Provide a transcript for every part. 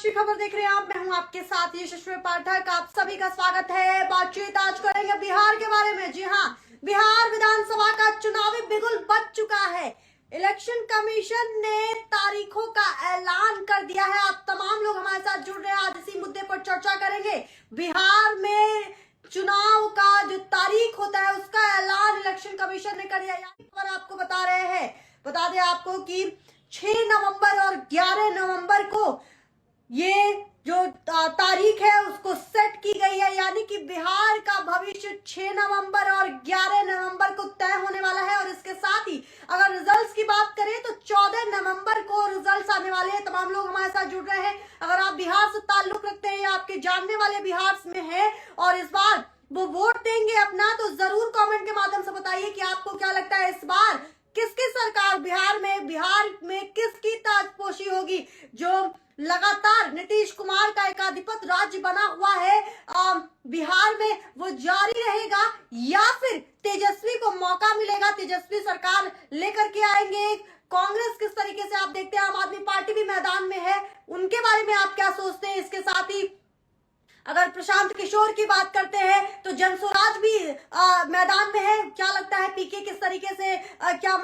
यशस्वी खबर देख रहे हैं आप। मैं हूं आपके साथ यशस्वी पाठक। आप सभी का स्वागत है। बातचीत आज करेंगे बिहार के बारे में। जी हां, बिहार विधानसभा का चुनावी बिगुल बज चुका है। इलेक्शन कमीशन ने तारीखों का ऐलान कर दिया है। आप तमाम लोग हमारे साथ जुड़ रहे हैं, आज इसी मुद्दे पर चर्चा करेंगे। बिहार में चुनाव का जो तारीख होता है उसका ऐलान इलेक्शन कमीशन ने कर दिया। यहाँ पर आपको बता रहे हैं, बता दें आपको कि 6 नवंबर और 11 नवंबर को ये जो तारीख है उसको सेट की गई है, यानी कि बिहार का भविष्य 6 नवंबर और 11 नवंबर को तय होने वाला है। और इसके साथ ही अगर रिजल्ट्स की बात करें तो 14 नवंबर को रिजल्ट्स आने वाले हैं। तमाम लोग हमारे साथ जुड़ रहे हैं। अगर आप बिहार से ताल्लुक रखते हैं या आपके जानने वाले बिहार में हैं और इस बार वो वोट देंगे अपना, तो जरूर कमेंट के माध्यम से बताइए कि आपको क्या लगता है इस बार किसकी सरकार बिहार में किसकी ताजपोशी होगी। जो लगातार नीतीश कुमार का एकाधिपत्य राज्य बना हुआ है बिहार में, वो जारी रहेगा या फिर तेजस्वी को मौका मिलेगा, तेजस्वी सरकार लेकर के आएंगे। कांग्रेस किस तरीके से आप देखते हैं, आम आदमी पार्टी भी मैदान में है, उनके बारे में आप क्या सोचते हैं। इसके साथ ही अगर प्रशांत किशोर की बात करते हैं तो जनसुराज भी मैदान में है। क्या लगता है पीके किस तरीके से क्या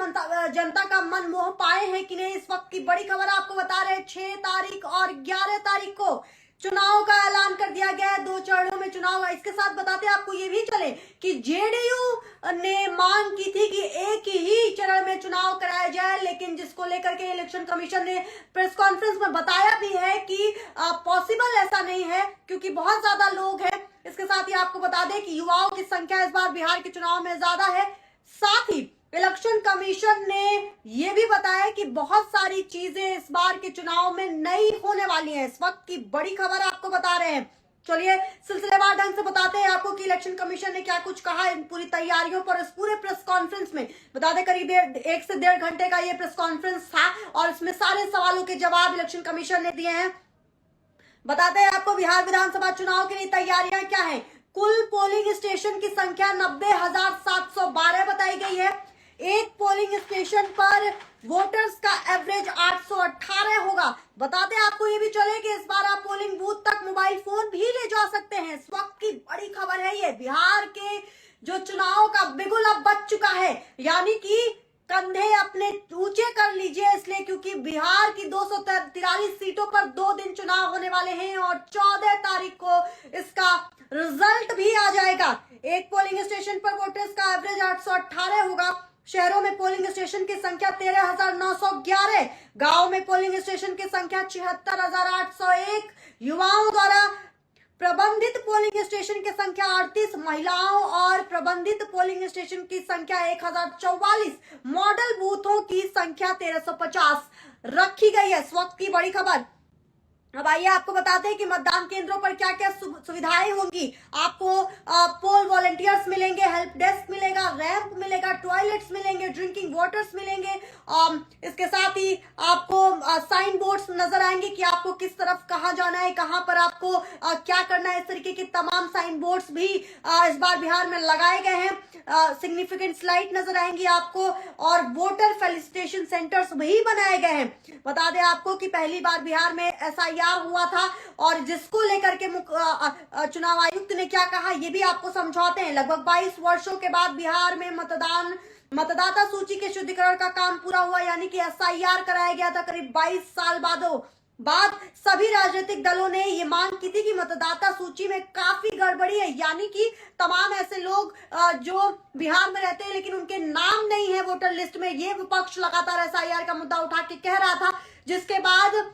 जनता का मन मोह पाए हैं कि नहीं। इस वक्त की बड़ी खबर आपको बता रहे हैं, 6 तारीख और 11 तारीख को चुनाव का ऐलान कर दिया गया है। 2 चरणों में चुनाव। इसके साथ बताते हैं आपको ये भी चले कि जेडीयू ने मांग की थी कि एक ही चरण में चुनाव कराया जाए, लेकिन जिसको लेकर के इलेक्शन कमीशन ने प्रेस कॉन्फ्रेंस में बताया भी है कि पॉसिबल ऐसा नहीं है क्योंकि बहुत ज्यादा लोग हैं। इसके साथ ही आपको बता दें कि युवाओं की संख्या इस बार बिहार के चुनाव में ज्यादा है। साथ ही इलेक्शन कमीशन ने यह भी बताया कि बहुत सारी चीजें इस बार के चुनाव में नई होने वाली हैं। इस वक्त की बड़ी खबर आपको बता रहे हैं। चलिए सिलसिलेवार ढंग से बताते हैं आपको कि इलेक्शन कमीशन ने क्या कुछ कहा इन पूरी तैयारियों पर। इस पूरे प्रेस कॉन्फ्रेंस में बता दें करीब 1 से 1.5 घंटे का ये प्रेस कॉन्फ्रेंस था और इसमें सारे सवालों के जवाब इलेक्शन कमीशन ने दिए हैं। बताते हैं आपको बिहार विधानसभा चुनाव के लिए तैयारियां क्या है। कुल पोलिंग स्टेशन की संख्या 90,712 बताई गई है। एक पोलिंग स्टेशन पर वोटर्स का एवरेज 818 होगा। बताते आपको ये भी चले कि इस बार आप पोलिंग बूथ तक मोबाइल फोन भी ले जा सकते हैं। इस वक्त की बड़ी खबर है ये। बिहार के जो चुनाव का बिगुल अब बज चुका है, यानी कि कंधे अपने ऊंचे कर लीजिए, इसलिए क्योंकि बिहार की 243 सीटों पर 2 दिन चुनाव होने वाले हैं और 14 तारीख को इसका रिजल्ट भी आ जाएगा। एक पोलिंग स्टेशन पर वोटर्स का एवरेज 818 होगा। शहरों में पोलिंग स्टेशन की संख्या 13,911, गांव में पोलिंग स्टेशन की संख्या 76,801, युवाओं द्वारा प्रबंधित पोलिंग स्टेशन की संख्या 38, महिलाओं और प्रबंधित पोलिंग स्टेशन की संख्या 1044, मॉडल बूथों की संख्या 1350 रखी गई है। इस वक्त की बड़ी खबर। अब आइए आपको बताते हैं कि मतदान केंद्रों पर क्या क्या सुविधाएं होंगी। आपको पोल वॉलंटियर्स मिलेंगे, हेल्प डेस्क मिलेगा, रैंप मिलेगा, टॉयलेट्स मिलेंगे, ड्रिंकिंग वाटर्स मिलेंगे। इसके साथ ही आपको साइन बोर्ड्स नजर आएंगे कि आपको किस तरफ कहाँ जाना है, कहाँ पर आपको क्या करना है। इस तरीके के तमाम साइन बोर्ड्स भी इस बार बिहार में लगाए गए हैं। सिग्निफिकेंट स्लाइड नजर आएंगी आपको और वोटर फेलिसिटेशन सेंटर्स भी बनाए गए हैं। बता दें आपको कि पहली बार बिहार में SIR हुआ था और जिसको लेकर के चुनाव आयुक्त ने क्या कहा ये भी आपको समझाते हैं। लगभग 22 वर्षों के बाद बिहार में मतदाता सूची के शुद्धिकरण का काम पूरा हुआ, यानी कि SIR कराया गया था करीब 22 साल बाद सभी राजनीतिक दलों ने ये मांग की थी कि मतदाता सूची में काफी गड़बड़ी है, यानी कि तमाम ऐसे लोग जो बिहार में रहते हैं लेकिन उनके नाम नहीं है वोटर लिस्ट में। ये विपक्ष लगातार SIR का मुद्दा उठा के कह रहा था, जिसके बाद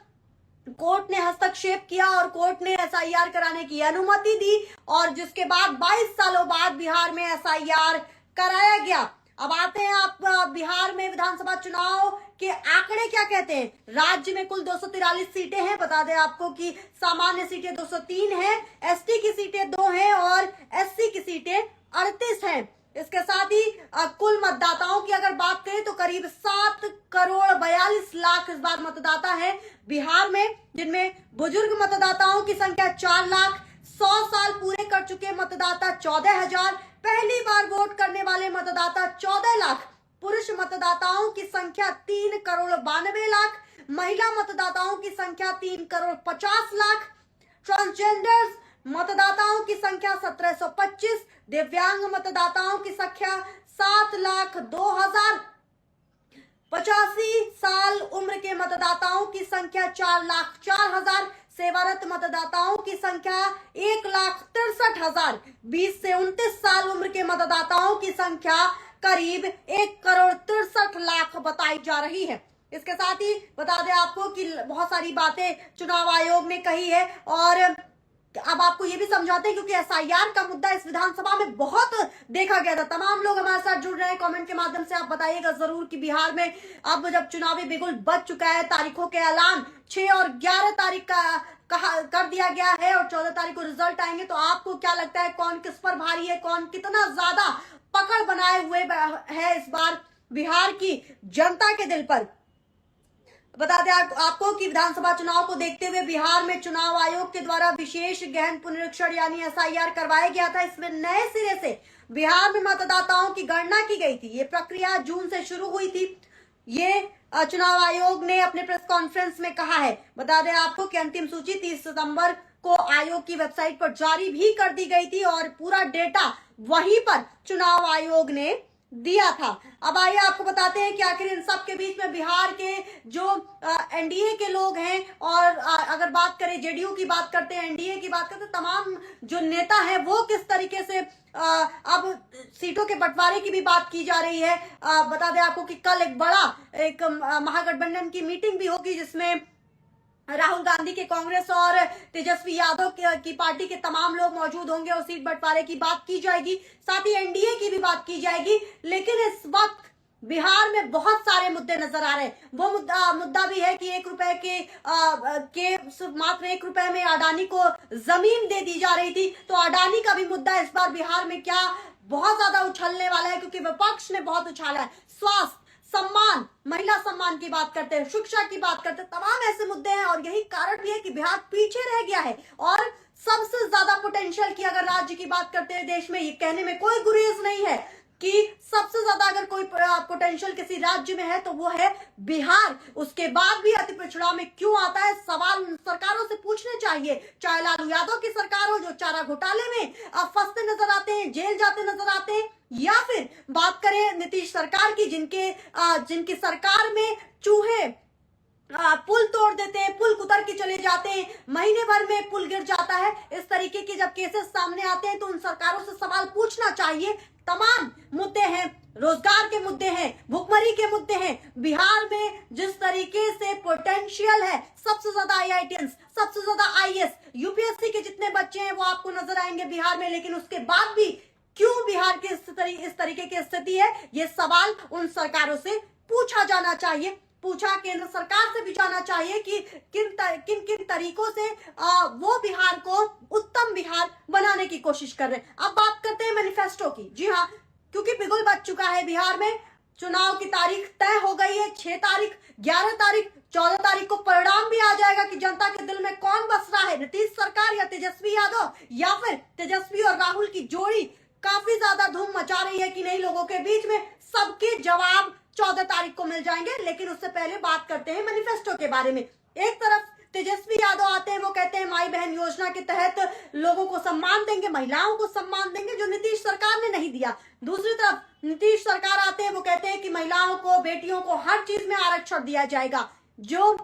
कोर्ट ने हस्तक्षेप किया और कोर्ट ने SIR कराने की अनुमति दी और जिसके बाद 22 सालों बाद बिहार में SIR कराया गया। अब आते हैं आप बिहार में विधानसभा चुनाव के आंकड़े क्या कहते हैं। राज्य में कुल 243 सीटें हैं। बता दें आपको कि सामान्य सीटें 203 हैं, ST की सीटें 2 हैं और SC की सीटें 38 हैं। इसके साथ ही कुल मतदाताओं की अगर बात करें तो करीब 7,42,00,000 इस बार मतदाता है बिहार में, जिनमें बुजुर्ग मतदाताओं की संख्या 4 लाख, 100 साल पूरे कर चुके मतदाता 14,000, पहली बार वोट करने वाले मतदाता 14 लाख, पुरुष मतदाताओं की संख्या 3,92,00,000, महिला मतदाताओं की संख्या 3,50,00,000, ट्रांसजेंडर्स मतदाताओं की संख्या 1725, दिव्यांग मतदाताओं की संख्या 7,02,000, 85 साल उम्र के मतदाताओं की संख्या 4,04,000, सेवारत मतदाताओं की संख्या 1,63,000, 20 से 29 साल उम्र के मतदाताओं की संख्या करीब 1,63,00,000 बताई जा रही है। इसके साथ ही बता दें आपको कि बहुत सारी बातें चुनाव आयोग ने कही है और अब आपको ये भी समझाते हैं क्योंकि एसआईआर का मुद्दा इस विधानसभा में बहुत देखा गया था। तमाम लोग हमारे साथ जुड़ रहे हैं कमेंट के माध्यम से, आप बताइएगा जरूर कि बिहार में अब जब चुनावी बिगुल बज चुका है, तारीखों के ऐलान 6 और 11 तारीख का कर दिया गया है और 14 तारीख को रिजल्ट आएंगे, तो आपको क्या लगता है कौन किस पर भारी है, कौन कितना ज्यादा पकड़ बनाए हुए है इस बार बिहार की जनता के दिल पर? बता दें आपको कि विधानसभा चुनाव को देखते हुए बिहार में चुनाव आयोग के द्वारा विशेष गहन पुनरीक्षण यानी एसआईआर करवाया गया था। इसमें नए सिरे से बिहार में मतदाताओं की गणना की गई थी। ये प्रक्रिया जून से शुरू हुई थी। ये चुनाव आयोग ने अपने प्रेस कॉन्फ्रेंस में कहा है। बता दें आपको कि अंतिम सूची 30 सितंबर को आयोग की वेबसाइट पर जारी भी कर दी गई थी और पूरा डेटा वहीं पर चुनाव आयोग ने दिया था। अब आइए आपको बताते हैं कि आखिर इन सब के बीच में बिहार के जो एनडीए के लोग हैं और अगर बात करें जेडीयू की बात करते हैं, एनडीए की बात करते हैं, तमाम जो नेता हैं वो किस तरीके से अब सीटों के बंटवारे की भी बात की जा रही है। बता दें आपको कि कल एक महागठबंधन की मीटिंग भी होगी जिसमें राहुल गांधी के कांग्रेस और तेजस्वी यादव की पार्टी के तमाम लोग मौजूद होंगे और सीट बंटवारे की बात की जाएगी, साथ ही एनडीए की भी बात की जाएगी। लेकिन इस वक्त बिहार में बहुत सारे मुद्दे नजर आ रहे हैं। वो मुद्दा भी है कि 1 रुपए के मात्र 1 रुपए में अडानी को जमीन दे दी जा रही थी, तो अडानी का भी मुद्दा इस बार बिहार में क्या बहुत ज्यादा उछलने वाला है, क्योंकि विपक्ष ने बहुत उछाला है। स्वास्थ्य, सम्मान, महिला सम्मान की बात करते हैं, शिक्षा की बात करते हैं, तमाम ऐसे मुद्दे हैं और यही कारण भी है कि बिहार पीछे रह गया है। और सबसे ज्यादा पोटेंशियल की अगर राज्य की बात करते हैं देश में, ये कहने में कोई गुरेज नहीं है कि सबसे ज्यादा अगर कोई पोटेंशियल किसी राज्य में है तो वो है बिहार। उसके बाद भी अति पिछड़ा में क्यों आता है, सवाल सरकारों से पूछने चाहिए, चाहे लालू यादव की सरकार हो जो चारा घोटाले में फंसते नजर आते हैं, जेल जाते नजर आते हैं, या फिर बात करें नीतीश सरकार की जिनकी सरकार में चूहे पुल तोड़ देते हैं, पुल कुतर के चले जाते हैं, महीने भर में पुल गिर जाता है। इस तरीके के जब केसेस सामने आते हैं तो उन सरकारों से सवाल पूछना चाहिए। तमाम मुद्दे हैं, रोजगार के मुद्दे हैं, भुखमरी के मुद्दे हैं। बिहार में जिस तरीके से पोटेंशियल है, सबसे ज्यादा आईआईटीएंस, सबसे ज्यादा आईएएस, यूपीएससी के जितने बच्चे हैं वो आपको नजर आएंगे बिहार में। लेकिन उसके बाद भी क्यों बिहार की इस तरीके की स्थिति है, ये सवाल उन सरकारों से पूछा जाना चाहिए। पूछा केंद्र सरकार से भी जाना चाहिए कि किन तरीकों से वो बिहार को उत्तम बिहार बनाने की कोशिश कर रहे हैं। अब बात करते हैं मैनिफेस्टो की। जी हाँ, क्योंकि बिगुल बज चुका है बिहार में, चुनाव की तारीख तय हो गई है। 6 तारीख, 11 तारीख, 14 तारीख को परिणाम भी आ जाएगा कि जनता के दिल में कौन बस रहा है, नीतीश सरकार या तेजस्वी यादव, या फिर तेजस्वी और राहुल की जोड़ी काफी ज्यादा धूम मचा रही है कि नहीं लोगों के बीच में। सबके जवाब 14 तारीख को मिल जाएंगे। लेकिन उससे पहले बात करते हैं मैनिफेस्टो के बारे में। एक तरफ तेजस्वी यादव आते हैं, वो कहते हैं माई बहन योजना के तहत लोगों को सम्मान देंगे, महिलाओं को सम्मान देंगे जो नीतीश सरकार ने नहीं दिया। दूसरी तरफ नीतीश सरकार आते हैं, वो कहते हैं कि महिलाओं को, बेटियों को हर चीज में आरक्षण दिया जाएगा। जो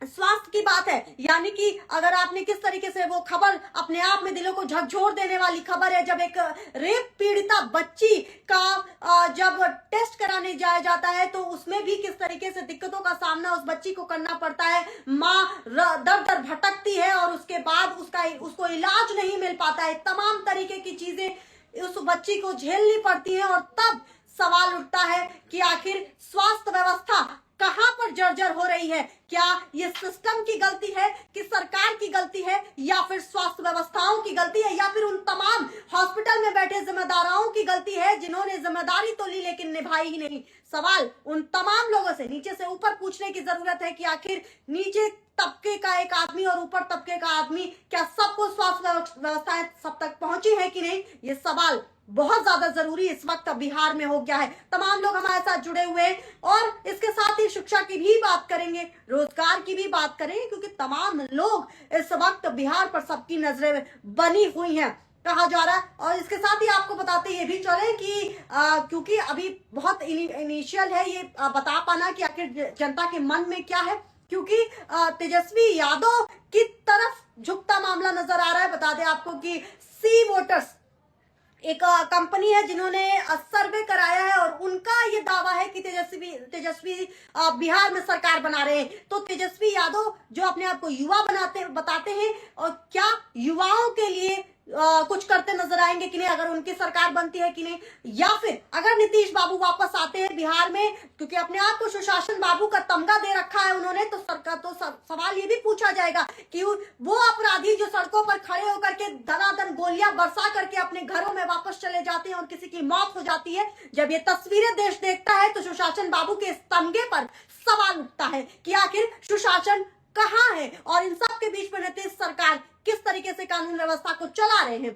स्वास्थ्य की बात है, यानी कि अगर आपने किस तरीके से वो खबर अपने आप में दिलों को झकझोर देने वाली खबर है, जब एक रेप पीड़िता बच्ची का जब टेस्ट कराने जाया जाता है तो उसमें भी किस तरीके से दिक्कतों का सामना उस बच्ची को करना पड़ता है। माँ दर दर भटकती है और उसके बाद उसको इलाज नहीं मिल पाता है। तमाम तरीके की चीजें उस बच्ची को झेलनी पड़ती है और तब सवाल उठता है कि आखिर स्वास्थ्य व्यवस्था कहां पर जर्जर हो रही है। क्या ये सिस्टम की गलती है कि सरकार की गलती है, या फिर स्वास्थ्य व्यवस्थाओं की गलती है, या फिर उन तमाम हॉस्पिटल में बैठे जिम्मेदारों की गलती है जिन्होंने जिम्मेदारी तो ली लेकिन निभाई ही नहीं। सवाल उन तमाम लोगों से नीचे से ऊपर पूछने की जरूरत है कि आखिर नीचे तबके का एक आदमी और ऊपर तबके का आदमी, क्या सबको स्वास्थ्य व्यवस्थाएं सब तक पहुंची है कि नहीं। ये सवाल बहुत ज्यादा जरूरी इस वक्त बिहार में हो गया है। तमाम लोग हमारे साथ जुड़े हुए हैं और इसके साथ ही शिक्षा की भी बात करेंगे, रोजगार की भी बात करेंगे, क्योंकि तमाम लोग इस वक्त बिहार पर सबकी नजरें बनी हुई हैं कहा जा रहा है। और इसके साथ ही आपको बताते ये भी चले कि क्योंकि अभी बहुत इनिशियल है ये बता पाना कि आखिर जनता के मन में क्या है, क्योंकि तेजस्वी यादव की तरफ झुकता मामला नजर आ रहा है। बता दें आपको कि सी वोटर्स एक कंपनी है जिन्होंने सर्वे कराया है और उनका ये दावा है कि तेजस्वी बिहार में सरकार बना रहे हैं। तो तेजस्वी यादव जो अपने आप को युवा बताते हैं, और क्या युवाओं के लिए कुछ करते नजर आएंगे कि नहीं अगर उनकी सरकार बनती है कि नहीं, या फिर अगर नीतीश बाबू वापस आते हैं बिहार में, क्योंकि अपने आप को सुशासन बाबू का तमगा दे रखा है उन्होंने, तो सरकार तो सवाल ये भी पूछा जाएगा कि वो अपराधी जो सड़कों पर खड़े होकर के धनाधन गोलियां बरसा करके अपने घरों में वापस चले जाते हैं और किसी की मौत हो जाती है, जब ये तस्वीरें देश देखता है तो सुशासन बाबू के इस तमगे पर सवाल उठता है कि आखिर सुशासन कहां है और इन सब के बीच में नीतीश सरकार किस तरीके से कानून व्यवस्था को चला रहे हैं।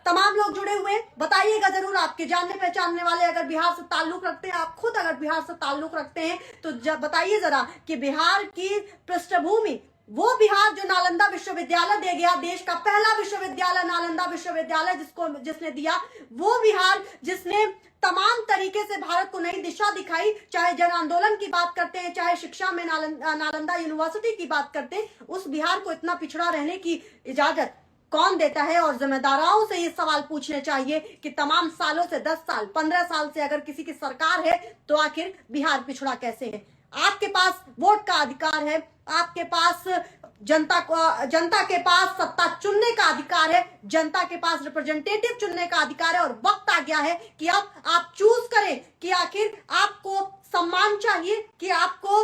तमाम लोग जुड़े हुए बताइएगा जरूर, आपके जानने पहचानने वाले अगर बिहार से ताल्लुक रखते हैं, आप खुद अगर बिहार से ताल्लुक रखते हैं तो बताइए जरा कि बिहार की पृष्ठभूमि, वो बिहार जो नालंदा विश्वविद्यालय दे गया, देश का पहला विश्वविद्यालय नालंदा विश्वविद्यालय जिसने दिया, वो बिहार जिसने तमाम तरीके से भारत को नई दिशा दिखाई, चाहे जन आंदोलन की बात करते हैं, चाहे शिक्षा में नालंदा यूनिवर्सिटी की बात करते हैं, उस बिहार को इतना पिछड़ा रहने की इजाजत कौन देता है। और जिम्मेदारों से ये सवाल पूछने चाहिए कि तमाम सालों से 10 साल 15 साल से अगर किसी की सरकार है तो आखिर बिहार पिछड़ा कैसे है। आपके पास वोट का अधिकार है, आपके पास जनता के पास सत्ता चुनने का अधिकार है, जनता के पास रिप्रेजेंटेटिव चुनने का अधिकार है, और वक्त आ गया है कि अब आप चूज करें कि आखिर आपको सम्मान चाहिए, कि आपको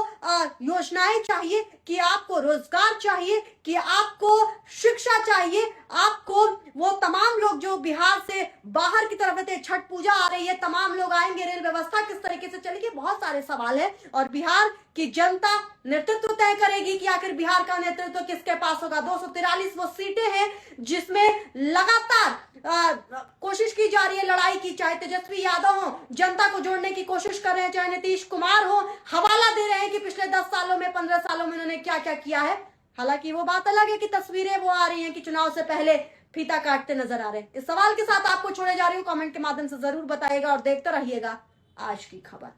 योजनाएं चाहिए, कि आपको रोजगार चाहिए, कि आपको शिक्षा चाहिए, आपको वो तमाम लोग जो बिहार से बाहर की तरफ थे, छठ पूजा आ रही है, तमाम लोग आएंगे, रेल व्यवस्था किस तरीके से चलेगी, बहुत सारे सवाल है। और बिहार की जनता नेतृत्व तय करेगी कि आखिर बिहार का नेतृत्व किसके पास होगा। 243 वो सीटें हैं जिसमें लगातार कोशिश की जा रही है लड़ाई की, चाहे तेजस्वी यादव हो, जनता को जोड़ने की कोशिश कर रहे हैं, चाहे नीतीश कुमार हो, हवाला दे रहे हैं कि पिछले 10 सालों में 15 सालों में उन्होंने क्या क्या किया है। हालांकि वो बात अलग है कि तस्वीरें वो आ रही हैं कि चुनाव से पहले फीता काटते नजर आ रहे हैं। इस सवाल के साथ आपको छोड़े जा रही हूँ, कमेंट के माध्यम से जरूर बताइएगा और देखते रहिएगा आज की खबर।